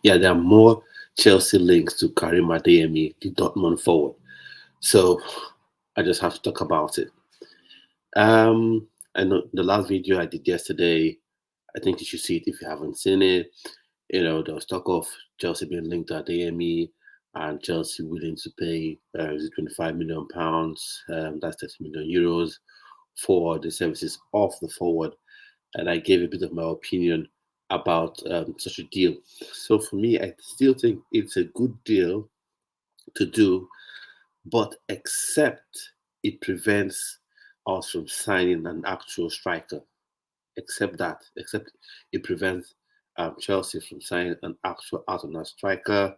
Yeah, there are more Chelsea links to Karim Adeyemi, the Dortmund forward. So I just have to talk about it. I know the last video I did yesterday, I think you should see it if you haven't seen it. There was talk of Chelsea being linked to Adeyemi and Chelsea willing to pay is it £25 million, that's 30 million euros for the services of the forward. And I gave a bit of my opinion about such a deal. So for me, I still think it's a good deal to do, but except it prevents us from signing an actual striker. Except it prevents Chelsea from signing an actual out and out striker,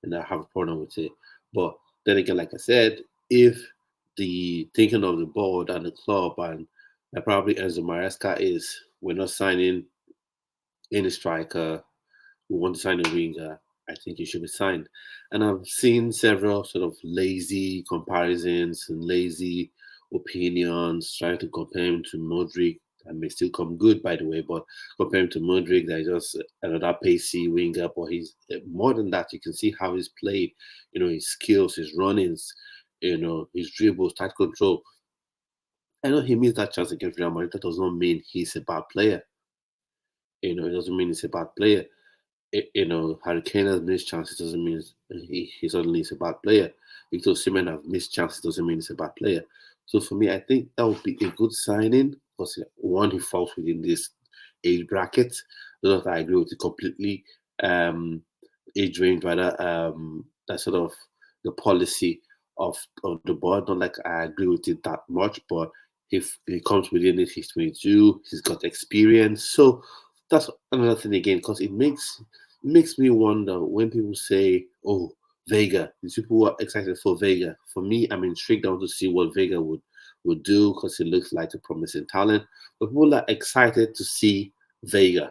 then I have a problem with it. But then again, like I said, if the thinking of the board and the club and probably Enzo Maresca is we're not signing any striker, we want to sign a winger, I think he should be signed. And I've seen several sort of lazy comparisons and lazy opinions trying to compare him to Modric. That may still come good, by the way, but compare him to Modric, that is just another pacey winger. But he's more than that. You can see how he's played, his skills, his runnings, his dribbles, tight control. I know he missed that chance against Real Madrid. That does not mean he's a bad player. It doesn't mean he's a bad player. Harry Kane has missed chances doesn't mean he suddenly is a bad player. Victor Osimhen have missed chances doesn't mean he's a bad player. So for me, I think that would be a good signing because one, he falls within this age bracket. Not that I agree with it completely. Age range rather. That sort of the policy of the board. Not like I agree with it that much, but if he comes within it, he's 22. He's got experience. So that's another thing again because it makes me wonder when people say, "Oh, Vega." These people who are excited for Vega. For me, I'm intrigued. I want to see what Vega would do because he looks like a promising talent. But people are excited to see Vega.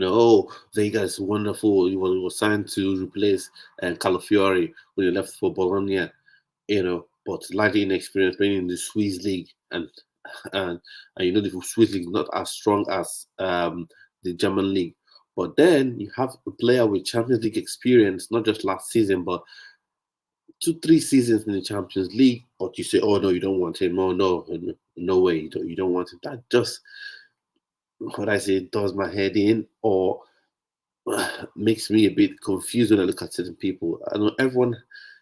Oh, Vega is wonderful. He was signed to replace Calafiori when he left for Bologna. But slightly inexperienced playing in the Swiss league, and the Swiss league is not as strong as the German league. But then you have a player with Champions League experience, not just last season, but 2, 3 seasons in the Champions League. But you say, "Oh no, you don't want him." Oh no, no way, you don't want him. That just what I say does my head in, or makes me a bit confused when I look at certain people. I know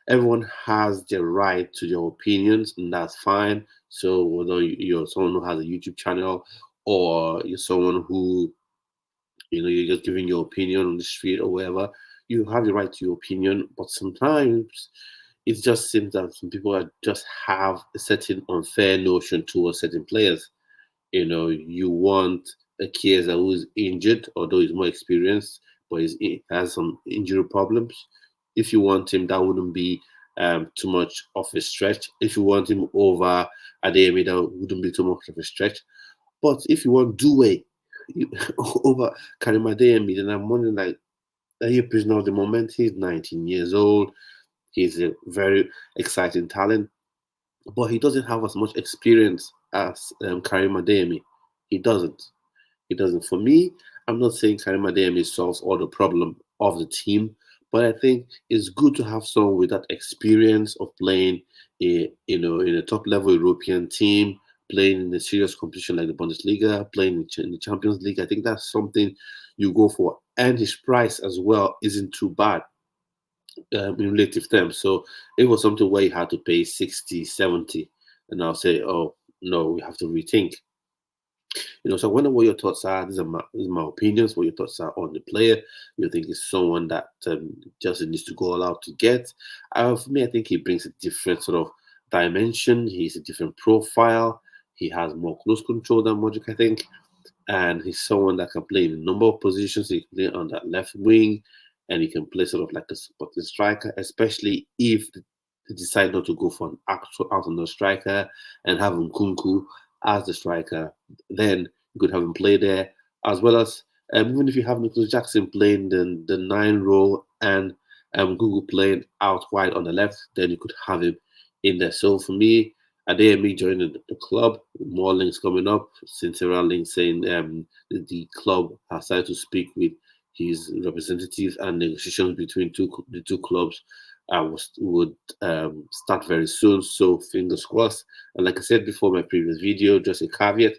everyone has their right to their opinions, and that's fine. So whether you're someone who has a YouTube channel or you're someone who you're just giving your opinion on the street or wherever, you have the right to your opinion. But sometimes it just seems that some people just have a certain unfair notion towards certain players. You want a Chiesa who's injured, although he's more experienced, but he has some injury problems. If you want him, that wouldn't be too much of a stretch. If you want him over Adeyemi, that wouldn't be too much of a stretch. But if you want Due over Karim Adeyemi, then I'm wondering, like, are you a prisoner of the moment? He's 19 years old. He's a very exciting talent, but he doesn't have as much experience as Karim Adeyemi. He doesn't. He doesn't. For me, I'm not saying Karim Adeyemi solves all the problem of the team, but I think it's good to have someone with that experience of playing in a top level European team, playing in a serious competition like the Bundesliga, playing in the Champions League. I think that's something you go for, and his price as well isn't too bad in relative terms. So it was something where you had to pay 60, 70, and I'll say, oh, no, we have to rethink. So I wonder what your thoughts are. These are my opinions. What your thoughts are on the player? You think is someone that just needs to go all out to get? For me, I think he brings a different sort of dimension. He's a different profile. He has more close control than Modric, I think, and he's someone that can play in a number of positions. He can play on that left wing, and he can play sort of like a supporting striker, especially if they decide not to go for an actual out and out striker and have Nkunku as the striker. Then you could have him play there, as well as even if you have Nicholas Jackson playing the 9 role and Nkunku playing out wide on the left, then you could have him in there. So for me, Adeyemi joining the club. More links coming up. Since several links saying the club has started to speak with his representatives, and negotiations between the two clubs would start very soon. So fingers crossed. And like I said before, my previous video, just a caveat: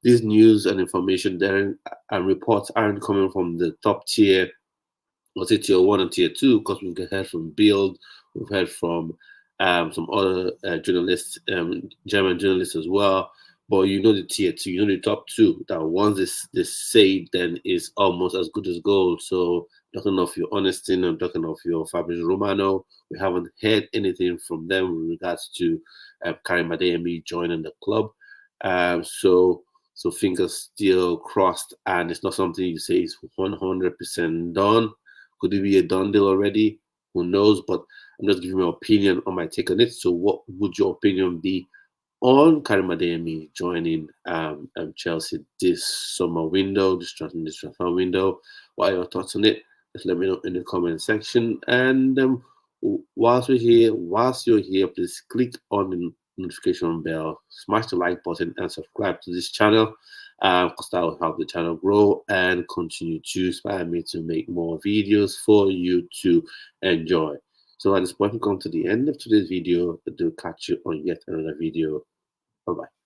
these news and information there and reports aren't coming from the top tier, let's say tier one and tier two, because we've heard from Build, we've heard from some other journalists, German journalists as well. But you know the tier two, you know the top two, that once they say, then is almost as good as gold. So talking of your Honestin, I'm talking of your Fabrizio Romano, we haven't heard anything from them with regards to Karim Adeyemi joining the club. So fingers still crossed, and it's not something you say is 100% done. Could it be a done deal already? Who knows? But I'm just giving my opinion on my take on it. So, what would your opinion be on Karim Adeyemi joining Chelsea this summer window, this transfer window? What are your thoughts on it? Just let me know in the comment section. And whilst you're here, please click on the notification bell, smash the like button, and subscribe to this channel, because that will help the channel grow and continue to inspire me to make more videos for you to enjoy. So at this point, we come to the end of today's video. I do catch you on yet another video. Bye bye.